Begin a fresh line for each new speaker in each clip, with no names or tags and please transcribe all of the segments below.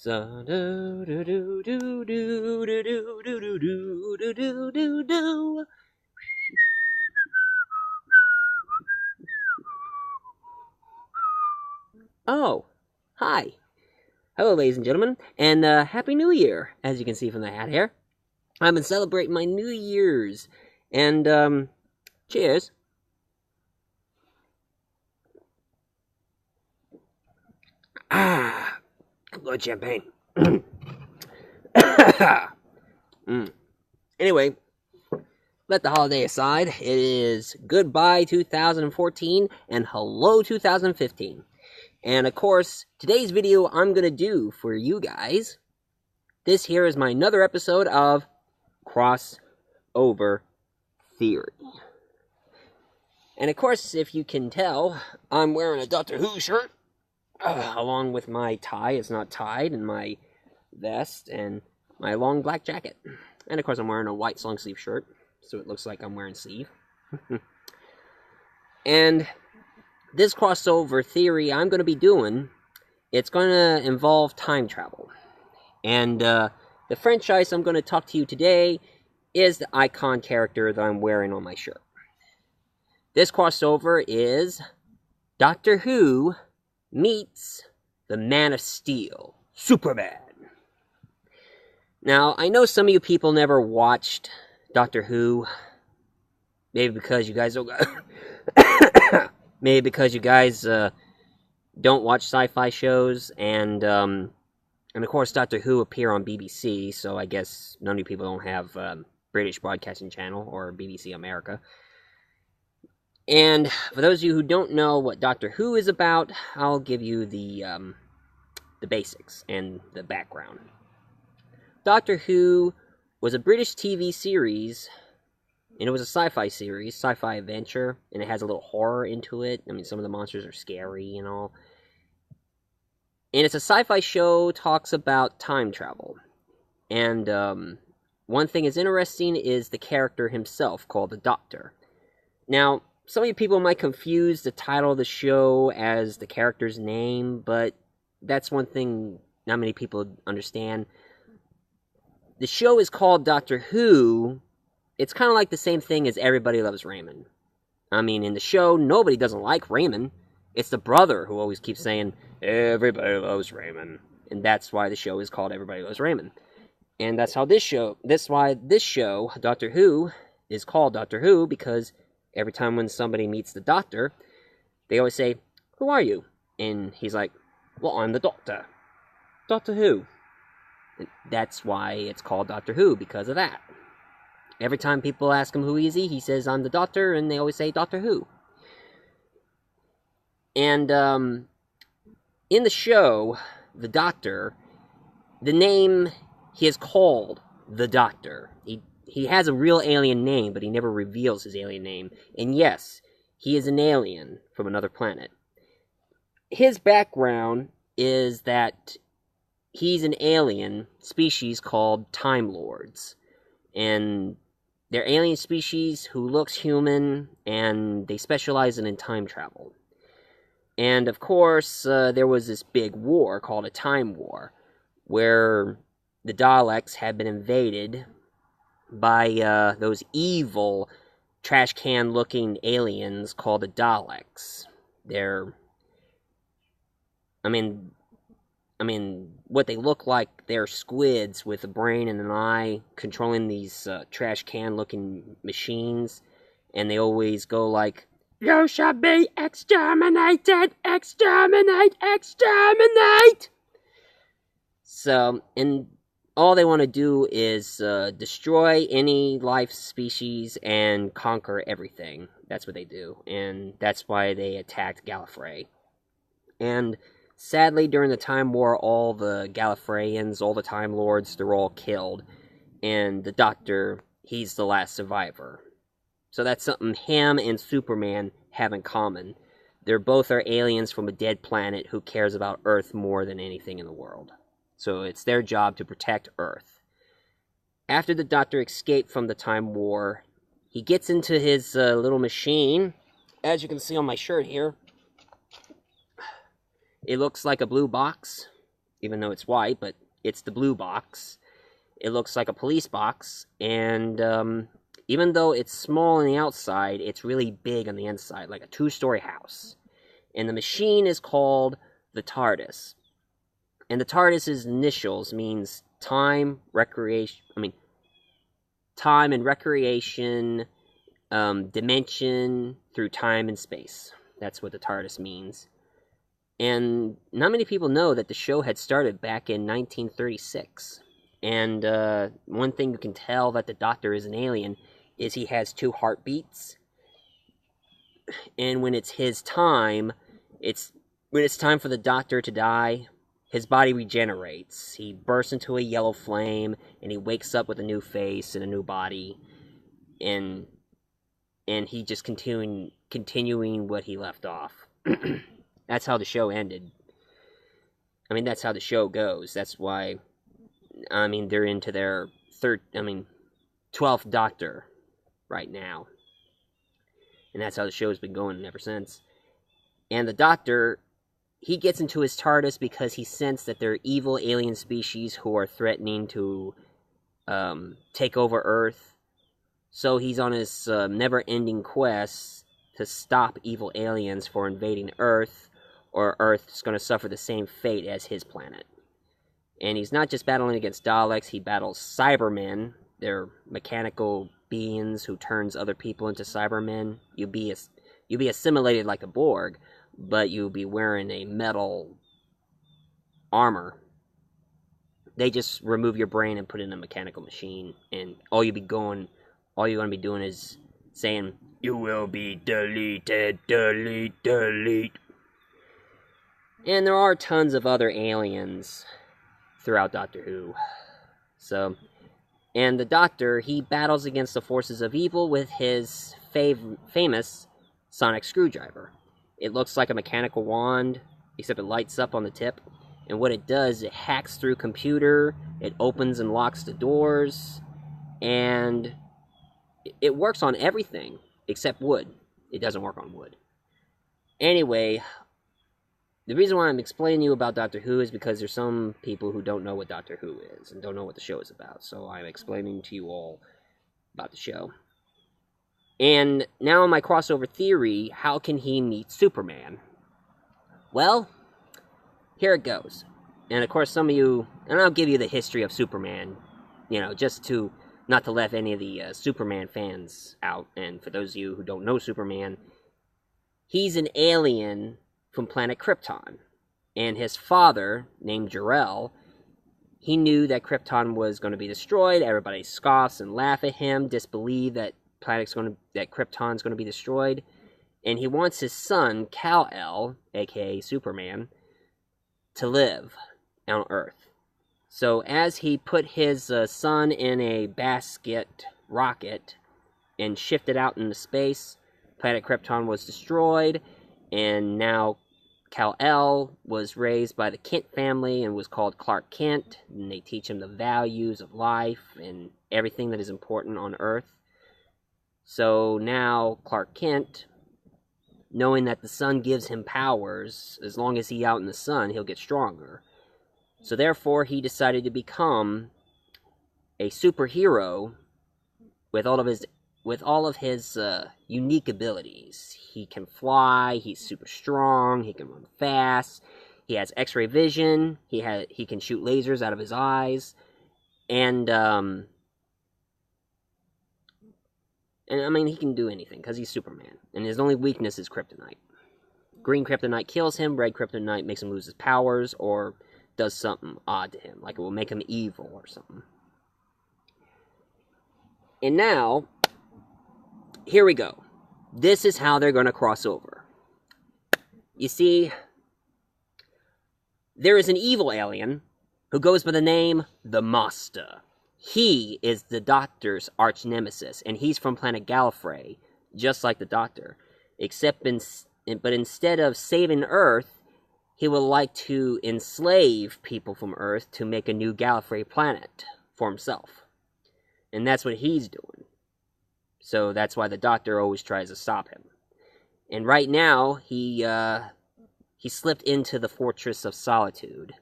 So do do do do do do do do do do do do do. Oh, hi. Hello, ladies and gentlemen, and Happy New Year, as you can see from the hat here. I've been celebrating my New Year's, and, cheers. Ah, blood champagne. mm. Anyway, let the holiday aside. It is goodbye 2014 and hello 2015. And of course, today's video I'm going to do for you guys, this here is my another episode of Crossover Theory. And of course, if you can tell, I'm wearing a Doctor Who shirt, along with my tie. It's not tied, and my vest, and my long black jacket. And of course, I'm wearing a white long sleeve shirt, so it looks like I'm wearing sleeve. And this crossover theory I'm going to be doing, it's going to involve time travel. And the franchise I'm going to talk to you today is the icon character that I'm wearing on my shirt. This crossover is Doctor Who meets the Man of Steel, Superman. Now, I know some of you people never watched Doctor Who. Maybe because you guys don't... Maybe because you guys don't watch sci-fi shows, and of course Doctor Who appear on BBC, so I guess none of you people don't have British Broadcasting Channel or BBC America. And for those of you who don't know what Doctor Who is about, I'll give you the basics and the background. Doctor Who was a British TV series, and it was a sci-fi series, sci-fi adventure, and it has a little horror into it. I mean, some of the monsters are scary and all. And it's a sci-fi show, talks about time travel. And one thing that's interesting is the character himself, called the Doctor. Now, some of you people might confuse the title of the show as the character's name, but that's one thing not many people understand. The show is called Doctor Who. It's kind of like the same thing as Everybody Loves Raymond. I mean, in the show, nobody doesn't like Raymond. It's the brother who always keeps saying, Everybody loves Raymond. And that's why the show is called Everybody Loves Raymond. And that's why this show, Doctor Who, is called Doctor Who, because every time when somebody meets the Doctor, they always say, who are you? And he's like, well, I'm the Doctor. Doctor Who. And that's why it's called Doctor Who, because of that. Every time people ask him who is he says, I'm the Doctor, and they always say Doctor Who. And in the show, the Doctor, the name he is called the Doctor. He has a real alien name, but he never reveals his alien name. And yes, he is an alien from another planet. His background is that he's an alien species called Time Lords. And they're alien species who looks human, and they specialize in time travel. And of course, there was this big war called a Time War, where the Daleks had been invaded by those evil trash can looking aliens called the Daleks. What they look like, they're squids with a brain and an eye controlling these trash can looking machines, and they always go like, you shall be exterminated, exterminate, exterminate! So, and all they want to do is destroy any life species and conquer everything. That's what they do, and that's why they attacked Gallifrey. And sadly, during the Time War, all the Gallifreyans, all the Time Lords, they're all killed. And the Doctor, he's the last survivor. So that's something him and Superman have in common. They're both are aliens from a dead planet who cares about Earth more than anything in the world. So it's their job to protect Earth. After the Doctor escaped from the Time War, he gets into his little machine. As you can see on my shirt here, it looks like a blue box. even though it's white, but it's the blue box. It looks like a police box, and even though it's small on the outside, it's really big on the inside, like a two-story house. And the machine is called the TARDIS. And the TARDIS's initials means time, recreation. Time and recreation, dimension through time and space. That's what the TARDIS means. And not many people know that the show had started back in 1936. And one thing you can tell that the Doctor is an alien is he has two heartbeats. And when it's his time, when it's time for the Doctor to die, his body regenerates. He bursts into a yellow flame, and he wakes up with a new face and a new body, and he just continuing what he left off. That's how the show ended. I mean, that's how the show goes. That's why, I mean, they're into their 12th Doctor right now. And that's how the show's been going ever since. And the Doctor, he gets into his TARDIS because he sensed that there are evil alien species who are threatening to take over Earth. So he's on his never-ending quest to stop evil aliens from invading Earth, or Earth's going to suffer the same fate as his planet. And he's not just battling against Daleks, he battles Cybermen. They're mechanical beings who turns other people into Cybermen. You'll be assimilated like a Borg, but you'll be wearing a metal armor. They just remove your brain and put it in a mechanical machine, and all you're going to be doing is saying, "You will be deleted, delete, delete." And there are tons of other aliens throughout Doctor Who. So, and the Doctor, he battles against the forces of evil with his famous sonic screwdriver. It looks like a mechanical wand, except it lights up on the tip. And what it does, it hacks through computer, it opens and locks the doors, and it works on everything except wood. It doesn't work on wood. Anyway, the reason why I'm explaining to you about Doctor Who is because there's some people who don't know what Doctor Who is and don't know what the show is about. So I'm explaining to you all about the show. And now my crossover theory, how can he meet Superman? Well, here it goes. And of course some of you, and I'll give you the history of Superman, just to not to let any of the Superman fans out. And for those of you who don't know Superman, he's an alien from planet Krypton. And his father, named Jor-El, he knew that Krypton was going to be destroyed. Everybody scoffs and laugh at him, disbelieve that Krypton's going to be destroyed. And he wants his son, Kal-El, aka Superman, to live on Earth. So as he put his son in a basket rocket and shifted out into space, planet Krypton was destroyed, and now Kal-El was raised by the Kent family and was called Clark Kent, and they teach him the values of life and everything that is important on Earth. So now Clark Kent, knowing that the sun gives him powers, as long as he's out in the sun, he'll get stronger. So therefore, he decided to become a superhero with all of his unique abilities. He can fly, he's super strong, he can run fast, he has X-ray vision, he can shoot lasers out of his eyes, and I mean, he can do anything, because he's Superman. And his only weakness is kryptonite. Green kryptonite kills him, red kryptonite makes him lose his powers, or does something odd to him, like it will make him evil or something. And now, here we go. This is how they're going to cross over. You see, there is an evil alien who goes by the name The Master. He is the Doctor's arch nemesis, and he's from planet Gallifrey, just like the Doctor. But instead of saving Earth, he would like to enslave people from Earth to make a new Gallifrey planet for himself. And that's what he's doing. So that's why the Doctor always tries to stop him. And right now, he slipped into the Fortress of Solitude.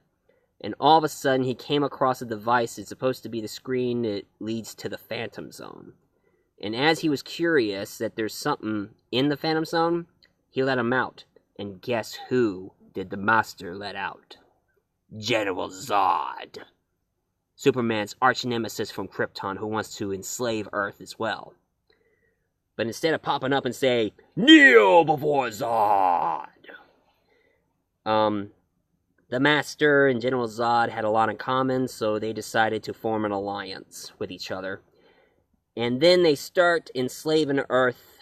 and all of a sudden he came across a device. It's supposed to be the screen that leads to the Phantom Zone. And as he was curious that there's something in the Phantom Zone, he let him out. And guess who did the Master let out? General Zod. Superman's arch-nemesis from Krypton who wants to enslave Earth as well. But instead of popping up and say, "Kneel before Zod!" The Master and General Zod had a lot in common, so they decided to form an alliance with each other. And then they start enslaving Earth,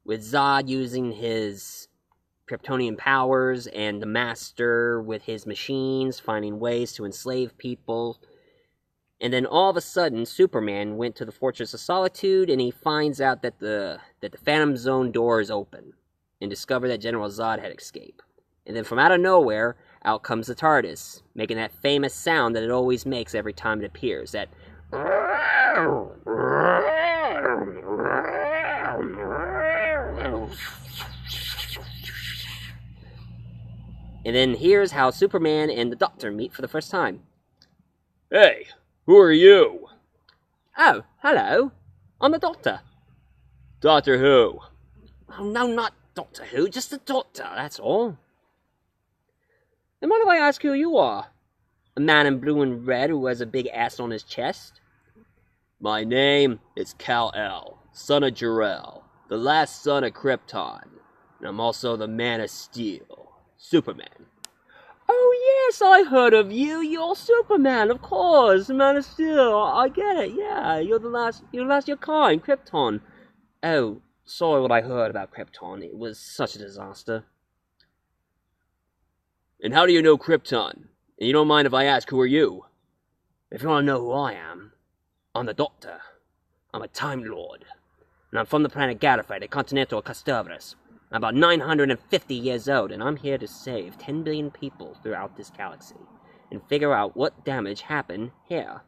with Zod using his Kryptonian powers, and the Master with his machines, finding ways to enslave people. And then all of a sudden, Superman went to the Fortress of Solitude, and he finds out that the Phantom Zone door is open, and discovered that General Zod had escaped. And then from out of nowhere, out comes the TARDIS, making that famous sound that it always makes every time it appears, that... And then here's how Superman and the Doctor meet for the first time.
Hey, who are you?
Oh, hello. I'm the Doctor.
Doctor Who?
Oh, no, not Doctor Who, just the Doctor, that's all. And mind if I ask who you are? A man in blue and red who has a big ass on his chest?
My name is Kal-El, son of Jor-El, the last son of Krypton, and I'm also the Man of Steel, Superman.
Oh yes, I heard of you. You're Superman, of course. Man of Steel. I get it. Yeah, you're the last of your kind, Krypton. Oh, sorry what I heard about Krypton. It was such a disaster.
And how do you know Krypton? And you don't mind if I ask, who are you?
If you want to know who I am, I'm the Doctor. I'm a Time Lord. And I'm from the planet Gallifrey, the Continental Castovras. I'm about 950 years old, and I'm here to save 10 billion people throughout this galaxy, and figure out what damage happened here.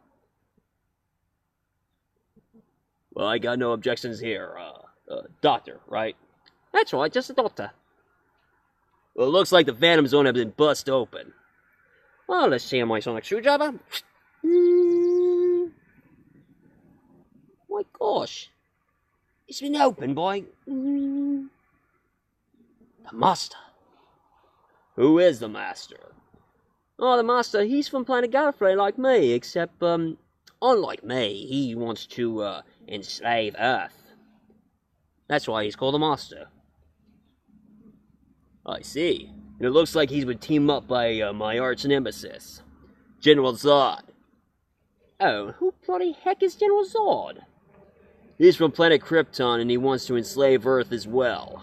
Well, I got no objections here. Doctor, right?
That's right, just a Doctor.
Well, it looks like the Phantom Zone has been bust open.
Well, let's see my sonic screwdriver. My gosh. It's been opened by... the Master.
Who is the Master?
Oh, the Master, he's from planet Gallifrey like me, except, unlike me, he wants to, enslave Earth. That's why he's called the Master.
I see. And it looks like he would team up by, my arch-nemesis, General Zod.
Oh, who bloody heck is General Zod?
He's from planet Krypton, and he wants to enslave Earth as well.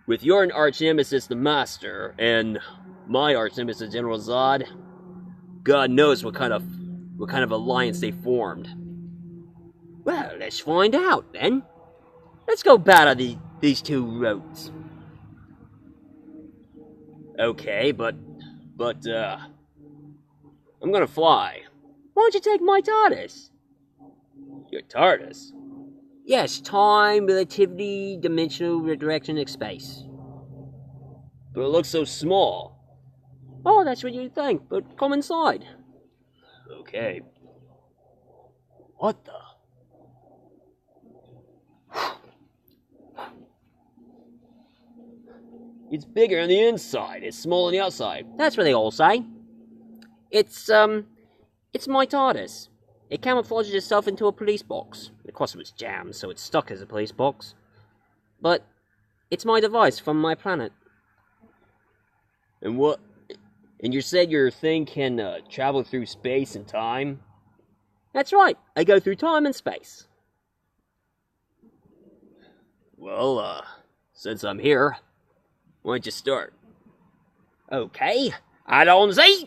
With your arch-nemesis, the Master, and my arch-nemesis, General Zod, God knows what kind of alliance they formed.
Well, let's find out, then. Let's go battle these two roads.
Okay, but, I'm gonna fly.
Why don't you take my TARDIS?
Your TARDIS?
Yes, time, relativity, dimensional redirection, and space.
But it looks so small.
Oh, that's what you think, but come inside.
Okay. What the? It's bigger on the inside. It's small on the outside.
That's what they all say. It's my TARDIS. It camouflages itself into a police box. Of course it was jammed, so it's stuck as a police box. But it's my device from my planet.
And what? And you said your thing can travel through space and time?
That's right. I go through time and space.
Well, since I'm here, why don't you start?
Okay. Allons-y!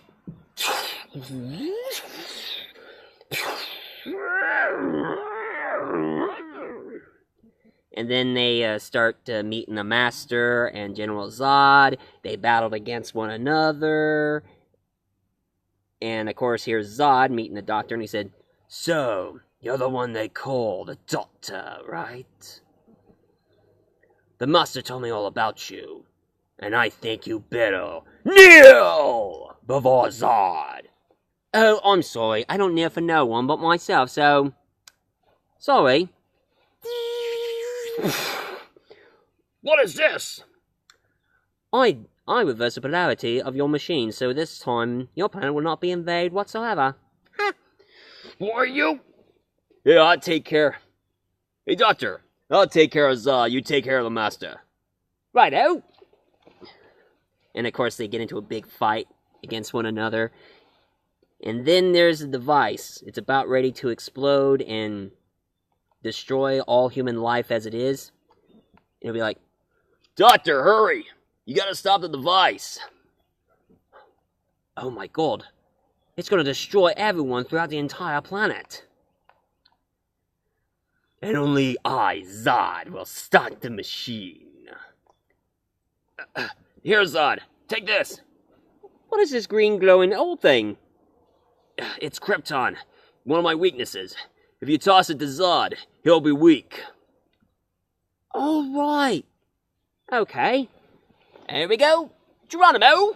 And then they start meeting the Master and General Zod. They battled against one another. And of course, here's Zod meeting the Doctor, and he said, "So, you're the one they call the Doctor, right? The Master told me all about you.
and I think you better kneel before Zod.
Oh, I'm sorry. I don't kneel for no one but myself, so... Sorry.
What is this?
I reverse the polarity of your machine, so this time your planet will not be invaded whatsoever.
Who are you? Yeah, I'll take care. Hey, Doctor, I'll take care of Zod. You take care of the Master.
Righto! And of course they get into a big fight against one another. And then there's the device. It's about ready to explode and destroy all human life as it is. It'll be like,
Doctor, hurry! You gotta stop the device.
oh my god. It's gonna destroy everyone throughout the entire planet.
And only I, Zod, will start the machine. Here, Zod. Take this.
What is this green glowing old thing?
It's Krypton. One of my weaknesses. If you toss it to Zod, he'll be weak.
All right. Okay.
Here we go. Geronimo!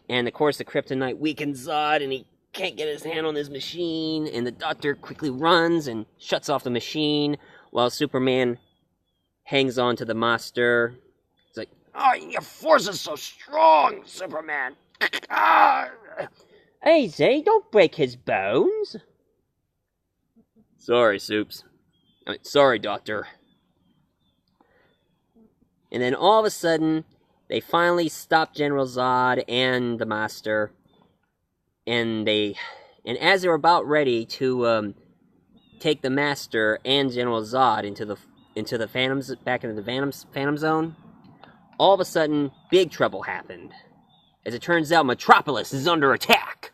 And of course the kryptonite weakens Zod and he can't get his hand on his machine, and the Doctor quickly runs and shuts off the machine while Superman hangs on to the Master. It's like,
Oh, your force is so strong, Superman.
easy, don't break his bones.
Sorry, Soups. Sorry, Doctor.
And then all of a sudden, they finally stop General Zod and the Master. And as they were about ready to take the Master and General Zod into the Phantoms, back into the Phantom Zone, all of a sudden, big trouble happened. As it turns out, Metropolis is under attack.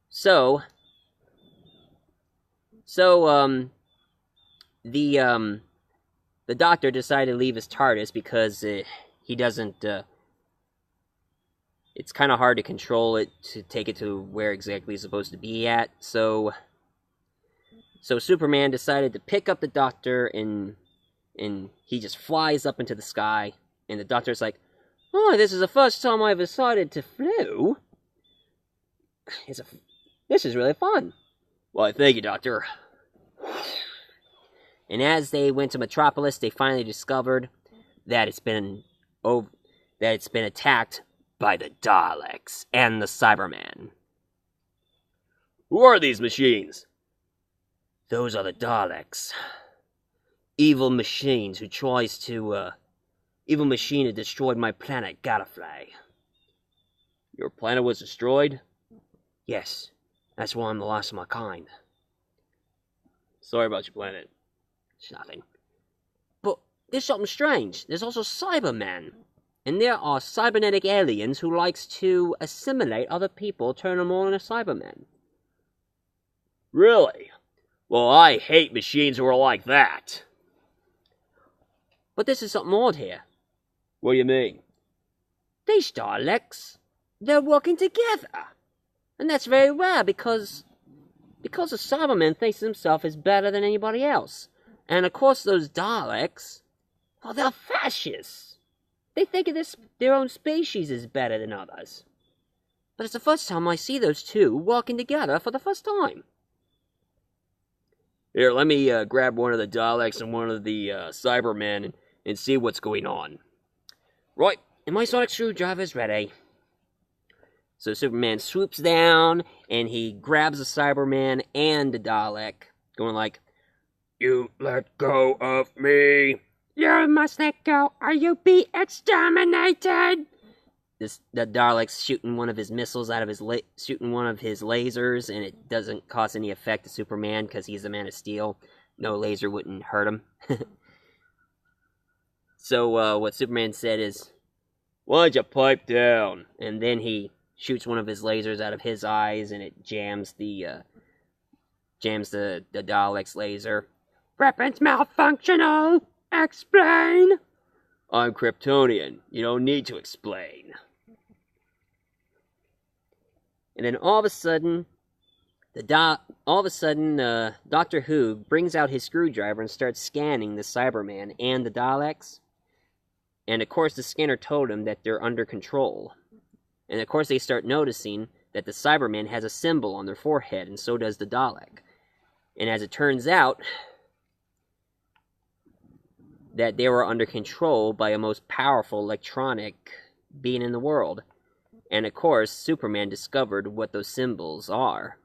So the Doctor decided to leave his TARDIS because he doesn't. It's kind of hard to control it to take it to where exactly it's supposed to be at. So Superman decided to pick up the Doctor and he just flies up into the sky. And the Doctor's like, "Oh, this is the first time I've decided to flew. This is really fun."
Why, thank you, Doctor.
And as they went to Metropolis, they finally discovered that it's been attacked by the Daleks and the Cybermen.
Who are these machines?
Those are the Daleks. Evil machines who tries to, evil machine that destroyed my planet, Gallifrey.
Your planet was destroyed?
Yes, that's why I'm the last of my kind.
Sorry about your planet.
It's nothing. But there's something strange. There's also Cybermen. And there are cybernetic aliens who likes to assimilate other people, turn them all into Cybermen.
Really? Well, I hate machines who are like that.
But this is something odd here.
What do you mean?
These Daleks, they're working together. And that's very rare because a Cyberman thinks himself is better than anybody else. And of course those Daleks, well, they're fascists. They think of their own species is better than others. But it's the first time I see those two working together for the first time.
Here, let me grab one of the Daleks and one of the Cybermen and see what's going on.
Right, and my sonic screwdriver's ready. So Superman swoops down, and he grabs the Cyberman and the Dalek, going like,
You let go of me.
You must let go, or you'll be exterminated! The Dalek's shooting one of his missiles out of his shooting one of his lasers, and it doesn't cause any effect to Superman because he's a Man of Steel. No laser wouldn't hurt him. So what Superman said is,
Why'd you pipe down?
And then he shoots one of his lasers out of his eyes, and it jams the Dalek's laser. Weapons malfunctional! Explain!
I'm Kryptonian. You don't need to explain.
And then all of a sudden, Doctor Who brings out his screwdriver and starts scanning the Cyberman and the Daleks. And of course, the scanner told him that they're under control. And of course, they start noticing that the Cyberman has a symbol on their forehead, and so does the Dalek. And as it turns out, that they were under control by a most powerful electronic being in the world. And of course, Superman discovered what those symbols are.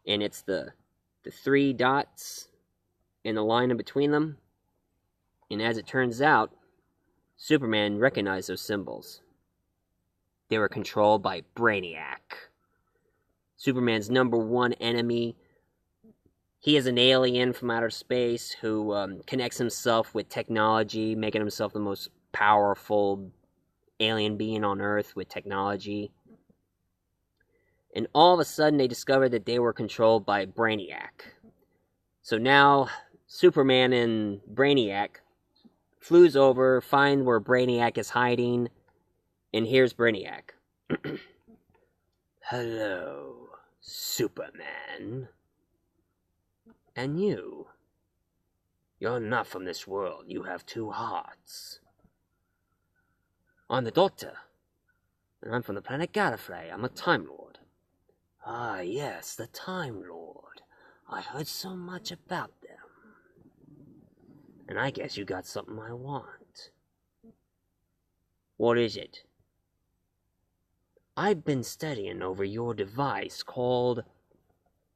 And it's the 3 dots and the line in between them. And as it turns out, Superman recognized those symbols. They were controlled by Brainiac. Superman's #1 enemy. He is an alien from outer space who connects himself with technology, making himself the most powerful alien being on Earth with technology. And all of a sudden, they discovered that they were controlled by Brainiac. So now, Superman and Brainiac flews over, find where Brainiac is hiding, and here's Brainiac. Hello, Superman. And you? You're not from this world. You have 2 hearts. I'm the Doctor, and I'm from the planet Gallifrey. I'm a Time Lord. Ah, yes, the Time Lord. I heard so much about them. And I guess you got something I want. What is it? I've been studying over your device called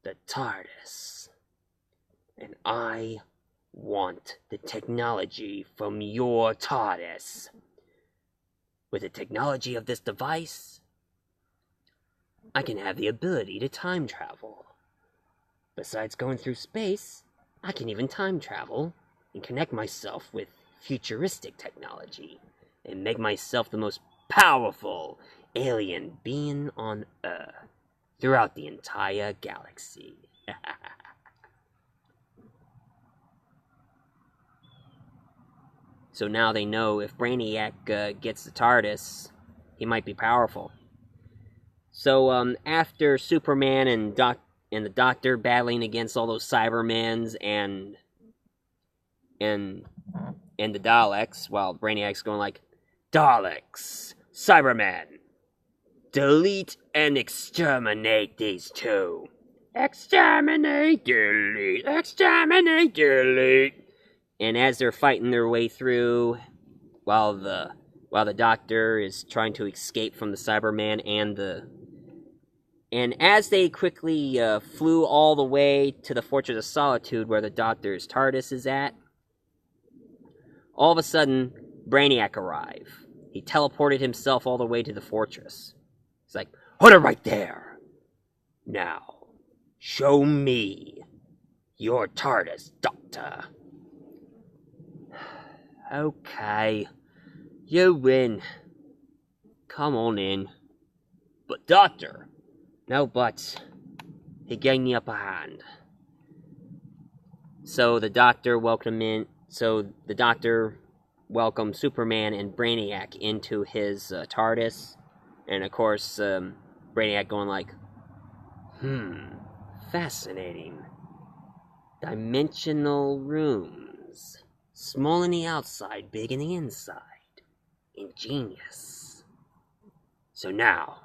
the TARDIS. And I want the technology from your TARDIS. With the technology of this device, I can have the ability to time travel. Besides going through space, I can even time travel and connect myself with futuristic technology and make myself the most powerful alien being on Earth throughout the entire galaxy. So now they know if Brainiac gets the TARDIS, he might be powerful. So after Superman and the Doctor battling against all those Cybermans and the Daleks, while Brainiac's going like, Daleks, Cybermen, delete and exterminate these 2. Exterminate, delete, exterminate, delete. And as they're fighting their way through, while the Doctor is trying to escape from the Cyberman and as they quickly flew all the way to the Fortress of Solitude where the Doctor's TARDIS is at, all of a sudden, Brainiac arrived. He teleported himself all the way to the fortress. He's like, hold it right there. Now, show me your TARDIS, Doctor. Okay, you win. Come on in. But Doctor... No buts. He gave me upper hand. So the Doctor welcomed Superman and Brainiac into his TARDIS. And of course, Brainiac going like, fascinating. Dimensional rooms. Small on the outside, big on the inside. Ingenious. So now,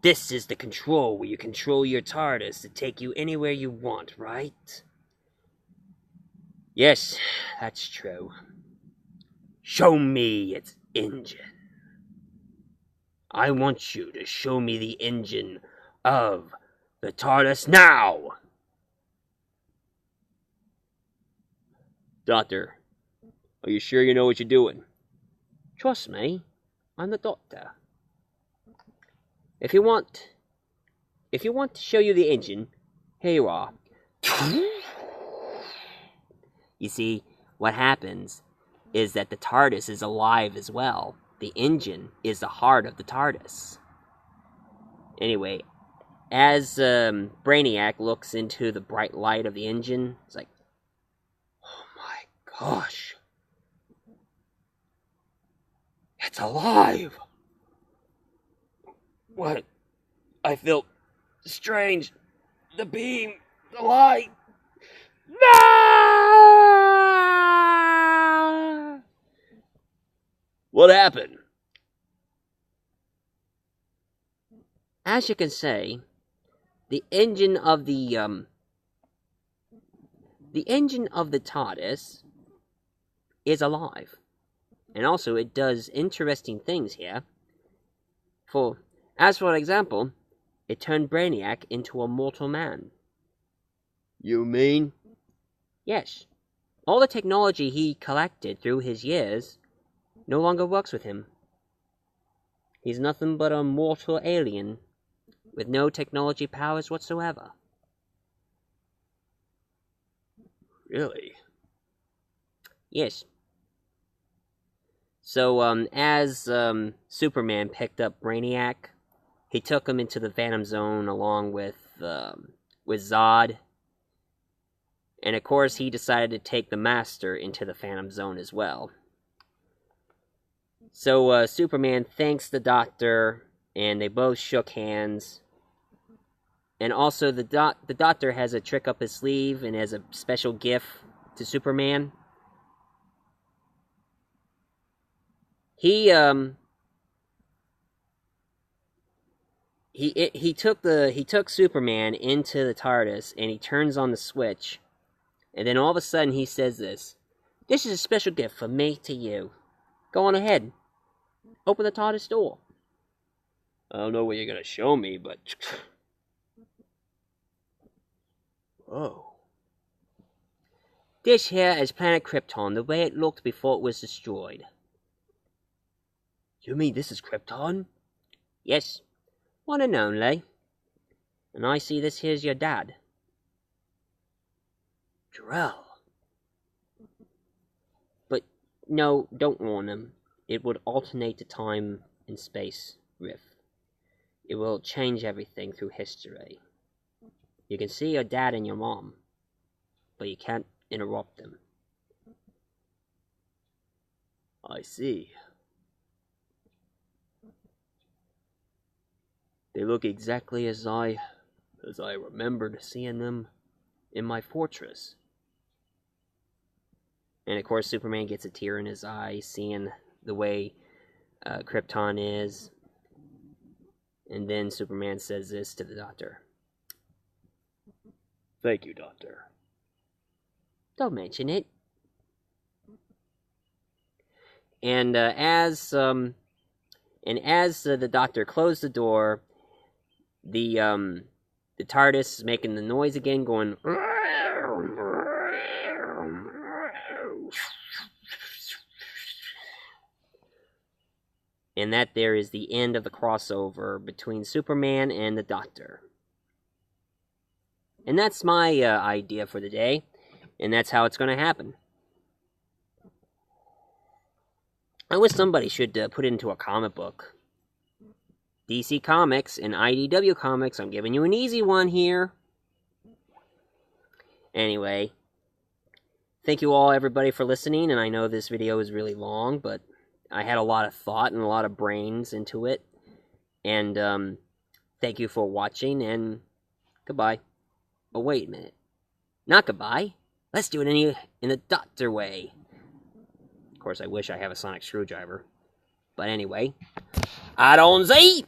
this is the control where you control your TARDIS to take you anywhere you want, right? Yes, that's true. Show me its engine. I want you to show me the engine of the TARDIS now! Doctor, are you sure you know what you're doing? Trust me, I'm the Doctor. If you want to show you the engine, here you are. You see, what happens is that the TARDIS is alive as well. The engine is the heart of the TARDIS. Anyway, as Brainiac looks into the bright light of the engine, it's like, oh my gosh, it's alive! What? I feel strange. The beam, the light. No!
What happened?
As you can say, the engine of the TARDIS is alive. And also it does interesting things here. For example, it turned Brainiac into a mortal man.
You mean?
Yes. All the technology he collected through his years no longer works with him. He's nothing but a mortal alien with no technology powers whatsoever.
Really?
Yes. So, as Superman picked up Brainiac, he took him into the Phantom Zone along with Zod. And of course, he decided to take the Master into the Phantom Zone as well. So, Superman thanks the Doctor, and they both shook hands. And also, the Doctor has a trick up his sleeve and has a special gift to Superman. He took Superman into the TARDIS, and he turns on the switch, and then all of a sudden he says this: "This is a special gift from me to you. Go on ahead, open the TARDIS door."
I don't know what you're gonna show me, but oh,
this here is planet Krypton, the way it looked before it was destroyed.
You mean this is Krypton?
Yes, one and only. And I see this here's your dad.
Jor-El.
But no, don't warn him. It would alternate the time and space rift. It will change everything through history. You can see your dad and your mom, but you can't interrupt them.
I see. They look exactly as I remembered seeing them in my fortress.
And of course, Superman gets a tear in his eye, seeing the way Krypton is. And then Superman says this to the Doctor:
"Thank you, Doctor."
Don't mention it. And as the Doctor closed the door, the TARDIS is making the noise again, going. And that there is the end of the crossover between Superman and the Doctor. And that's my idea for the day. And that's how it's going to happen. I wish somebody should put it into a comic book. DC Comics and IDW Comics, I'm giving you an easy one here. Anyway, thank you all, everybody, for listening. And I know this video is really long, but I had a lot of thought and a lot of brains into it. And thank you for watching, and goodbye. Oh, wait a minute. Not goodbye. Let's do it in the Doctor way. Of course, I wish I have a sonic screwdriver. But anyway, I don't see.